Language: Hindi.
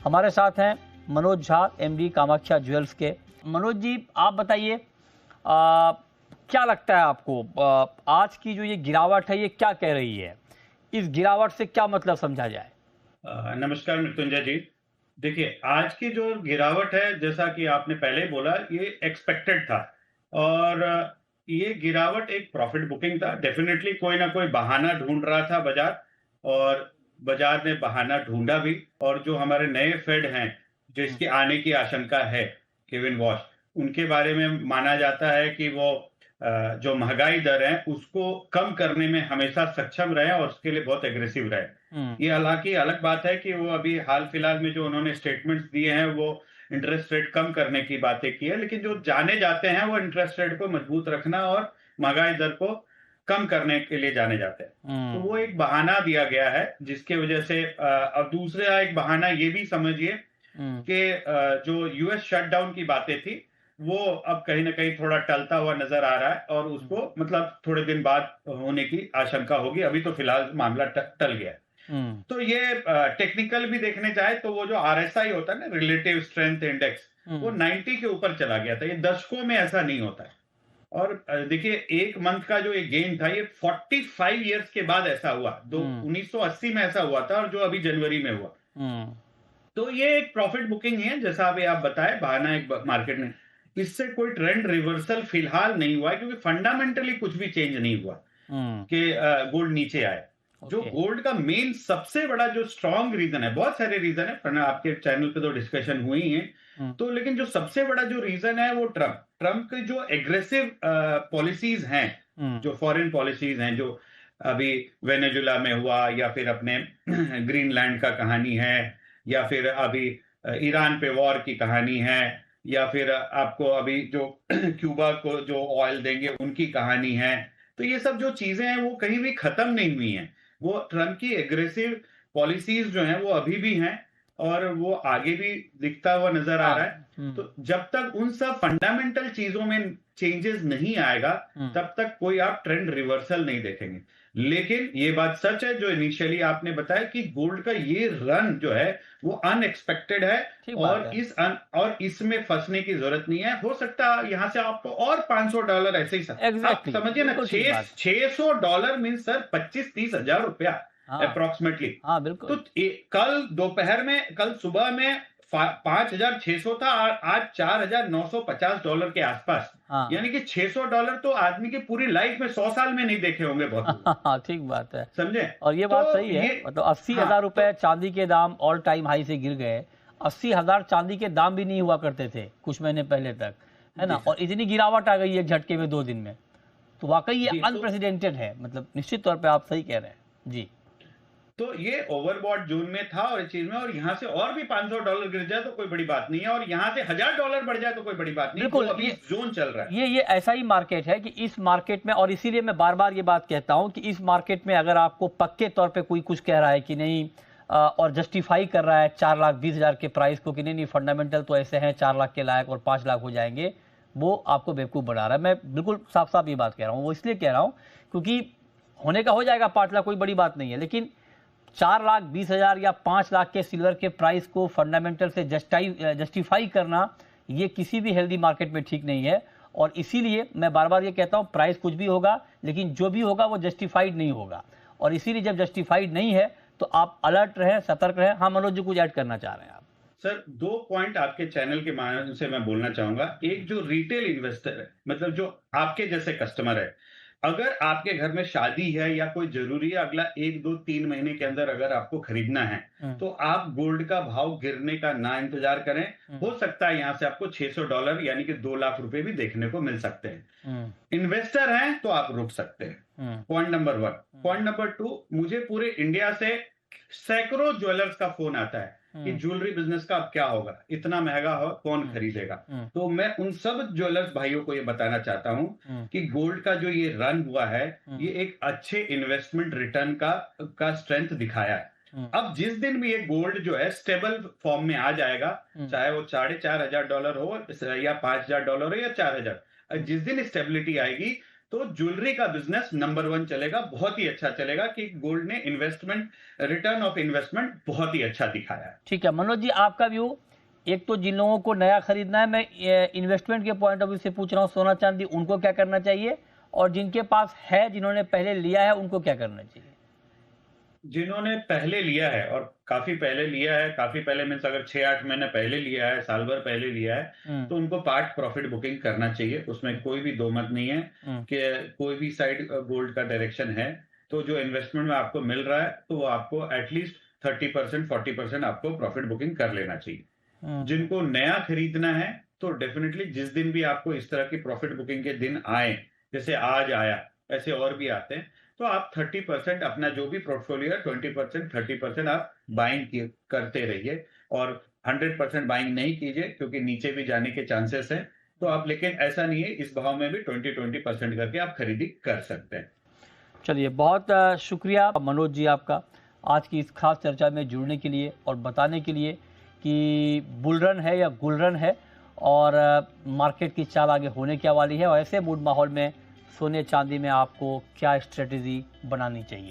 हमारे साथ हैं मनोज झा, एमडी कामाख्या ज्वेल्स के। मनोज जी, आप बताइए, क्या लगता है आपको, आज की जो ये गिरावट है ये क्या कह रही है? इस गिरावट से क्या मतलब समझा जाए? नमस्कार मृत्युंजय जी। देखिए, आज की जो गिरावट है, जैसा कि आपने पहले बोला, ये एक्सपेक्टेड था। और ये गिरावट एक प्रॉफिट बुकिंग था। डेफिनेटली कोई ना कोई बहाना ढूंढ रहा था बाजार, और बाजार ने बहाना ढूंढा भी। और जो हमारे नए फेड हैं, जिसके आने की आशंका है, केविन वॉश, उनके बारे में माना जाता है कि वो जो महंगाई दर है उसको कम करने में हमेशा सक्षम रहे और उसके लिए बहुत एग्रेसिव रहे। हम्म। ये हालांकि अलग बात है कि वो अभी हाल फिलहाल में जो उन्होंने स्टेटमेंट्स दिए हैं, वो इंटरेस्ट रेट कम करने की बातें की है, लेकिन जो जाने जाते हैं वो इंटरेस्ट रेट को मजबूत रखना और महंगाई दर को कम करने के लिए जाने जाते हैं। तो वो एक बहाना दिया गया है, जिसकी वजह से अब दूसरा एक बहाना ये भी समझिए कि जो यूएस शटडाउन की बातें थी, वो अब कहीं ना कहीं थोड़ा टलता हुआ नजर आ रहा है, और उसको मतलब थोड़े दिन बाद होने की आशंका होगी। अभी तो फिलहाल मामला टल गया है। तो ये टेक्निकल भी देखने जाए तो वो जो आरएसआई होता है ना, रिलेटिव स्ट्रेंथ इंडेक्स, वो 90 के ऊपर चला गया था। ये दशकों में ऐसा नहीं होता है। और देखिए, एक मंथ का जो ये गेन था, ये 45 इयर्स के बाद ऐसा हुआ। 1980 में ऐसा हुआ था, और जो अभी जनवरी में हुआ। तो ये एक प्रॉफिट बुकिंग है, जैसा अभी आप बताए, बहाना एक मार्केट में। इससे कोई ट्रेंड रिवर्सल फिलहाल नहीं हुआ है, क्योंकि फंडामेंटली कुछ भी चेंज नहीं हुआ कि गोल्ड नीचे आए। जो ओके। गोल्ड का मेन सबसे बड़ा जो स्ट्रॉन्ग रीजन है, बहुत सारे रीजन है, पर आपके चैनल पे तो डिस्कशन हुई है, तो लेकिन जो सबसे बड़ा जो रीजन है वो ट्रम्प के जो एग्रेसिव पॉलिसीज हैं, जो फॉरेन पॉलिसीज हैं, जो अभी वेनेजुला में हुआ, या फिर अपने ग्रीनलैंड का कहानी है, या फिर अभी ईरान पे वॉर की कहानी है, या फिर आपको अभी जो क्यूबा को जो ऑयल देंगे उनकी कहानी है। तो ये सब जो चीजें हैं वो कहीं भी खत्म नहीं हुई हैं। वो ट्रम्प की एग्रेसिव पॉलिसीज जो हैं वो अभी भी हैं, और वो आगे भी दिखता हुआ नजर आ हाँ। रहा है। तो जब तक उन सब फंडामेंटल चीजों में चेंजेस नहीं आएगा, तब तक कोई आप ट्रेंड रिवर्सल नहीं देखेंगे। लेकिन ये बात सच है, जो इनिशियली आपने बताया, कि गोल्ड का ये रन जो है वो अनएक्सपेक्टेड है। ठीक बात और है। और इसमें फंसने की जरूरत नहीं है। हो सकता है यहां से आपको और $500 ऐसे ही आप एग्जैक्टली, समझिए ना, बिल्कुल ठीक बात है। $600 मीन सर 25-30 हजार रुपया हाँ। अप्रोक्सीमेटली। हाँ, तो बिल्कुल। कल दोपहर में, कल सुबह में 5,600 था, और आज $4,950 के आसपास। हाँ। यानी कि $600 तो आदमी की पूरी लाइफ में 100 साल में नहीं देखे होंगे बहुत लोग। हाँ, ठीक बात है। समझे? और ये तो बात सही है, ये, मतलब 80,000 हाँ, तो रुपए चांदी के दाम ऑल टाइम हाई से गिर गए। 80,000 चांदी के दाम भी नहीं हुआ करते थे कुछ महीने पहले तक, है ना? जी और सर। इतनी गिरावट आ गई है झटके में 2 दिन में। तो वाकई ये जी, अनप्रेसिडेंटेड है, मतलब निश्चित तौर पे आप सही कह रहे हैं जी। तो ये ओवरबॉट जोन में था, और इस चीज में, और यहां से और भी $500 गिर जाए तो कोई बड़ी बात नहीं है, और यहां से $1,000 बढ़ जाए तो कोई बड़ी बात नहीं, जो बिल्कुल। अभी जोन चल रहा है। ये ऐसा ही मार्केट है कि इस मार्केट में, और इसीलिए मैं बार बार ये बात कहता हूं कि इस मार्केट में अगर आपको पक्के तौर पे कोई कुछ कह रहा है कि नहीं, और जस्टिफाई कर रहा है 4,20,000 के प्राइस को कि नहीं नहीं फंडामेंटल तो ऐसे हैं 4 लाख के लायक और 5 लाख हो जाएंगे, वो आपको बेवकूफ़ बना रहा है। मैं बिल्कुल साफ साफ ये बात कह रहा हूँ। वो इसलिए कह रहा हूँ क्योंकि होने का हो जाएगा 5 लाख, कोई बड़ी बात नहीं है, लेकिन 4,20,000 या 5 लाख के सिल्वर के प्राइस को फंडामेंटल से जस्टिफाई करना, ये किसी भी हेल्दी मार्केट में ठीक नहीं है। और इसीलिए मैं बार बार ये कहता हूं, प्राइस कुछ भी होगा, लेकिन जो भी होगा वो जस्टिफाइड नहीं होगा। और इसीलिए जब जस्टिफाइड नहीं है तो आप अलर्ट रहें, सतर्क रहें। हाँ मनोज जी, कुछ ऐड करना चाह रहे हैं आप? सर, 2 पॉइंट आपके चैनल के माध्यम से मैं बोलना चाहूंगा। एक, जो रिटेल इन्वेस्टर है, मतलब जो आपके जैसे कस्टमर है, अगर आपके घर में शादी है या कोई जरूरी है, अगला 1, 2, 3 महीने के अंदर अगर आपको खरीदना है, तो आप गोल्ड का भाव गिरने का ना इंतजार करें। हो सकता है यहां से आपको $600 यानी कि 2 लाख रुपए भी देखने को मिल सकते हैं। इन्वेस्टर हैं तो आप रुक सकते हैं। Point number 1। पॉइंट नंबर 2, मुझे पूरे इंडिया से सैकड़ों ज्वेलर्स का फोन आता है कि ज्वेलरी बिजनेस का अब क्या होगा, इतना महंगा हो, कौन खरीदेगा। तो मैं उन सब ज्वेलर्स भाइयों को ये बताना चाहता हूं कि गोल्ड का जो ये रन हुआ है, ये एक अच्छे इन्वेस्टमेंट रिटर्न का स्ट्रेंथ दिखाया है। अब जिस दिन भी ये गोल्ड जो है स्टेबल फॉर्म में आ जाएगा, चाहे वो $4,500 हो, या $5,000 हो, या 4,000, जिस दिन स्टेबिलिटी आएगी, तो ज्वेलरी का बिजनेस नंबर 1 चलेगा, बहुत ही अच्छा चलेगा कि गोल्ड ने रिटर्न ऑफ इन्वेस्टमेंट बहुत ही अच्छा दिखाया है। ठीक है मनोज जी, आपका व्यू। एक तो जिन लोगों को नया खरीदना है, मैं इन्वेस्टमेंट के पॉइंट ऑफ व्यू से पूछ रहा हूँ, सोना चांदी, उनको क्या करना चाहिए? और जिनके पास है, जिन्होंने पहले लिया है, उनको क्या करना चाहिए? जिन्होंने पहले लिया है और काफ़ी पहले लिया है, काफ़ी पहले मीन्स अगर 6-8 महीने पहले लिया है, साल भर पहले लिया है, तो उनको पार्ट प्रॉफिट बुकिंग करना चाहिए। उसमें कोई भी दो मत नहीं है कि कोई भी साइड गोल्ड का डायरेक्शन है, तो जो इन्वेस्टमेंट में आपको मिल रहा है, तो वो आपको एटलीस्ट 30% 40% आपको प्रॉफिट बुकिंग कर लेना चाहिए। जिनको नया खरीदना है, तो डेफिनिटली जिस दिन भी आपको इस तरह की प्रॉफिट बुकिंग के दिन आए, जैसे आज आया, ऐसे और भी आते हैं, तो आप 30% अपना जो भी पोर्टफोलियो है 20% 30% आप बाइंग करते रहिए और 100% बाइंग नहीं कीजिए क्योंकि नीचे भी जाने के चांसेस हैं। तो आप लेकिन ऐसा नहीं है, इस भाव में भी 20% करके आप खरीदी कर सकते हैं। चलिए, बहुत शुक्रिया मनोज जी आपका आज की इस खास चर्चा में जुड़ने के लिए और बताने के लिए कि बुल रन है या गुल रन है और मार्केट की चाल आगे होने क्या वाली है और ऐसे मूड माहौल में सोने चांदी में आपको क्या स्ट्रेटेजी बनानी चाहिए।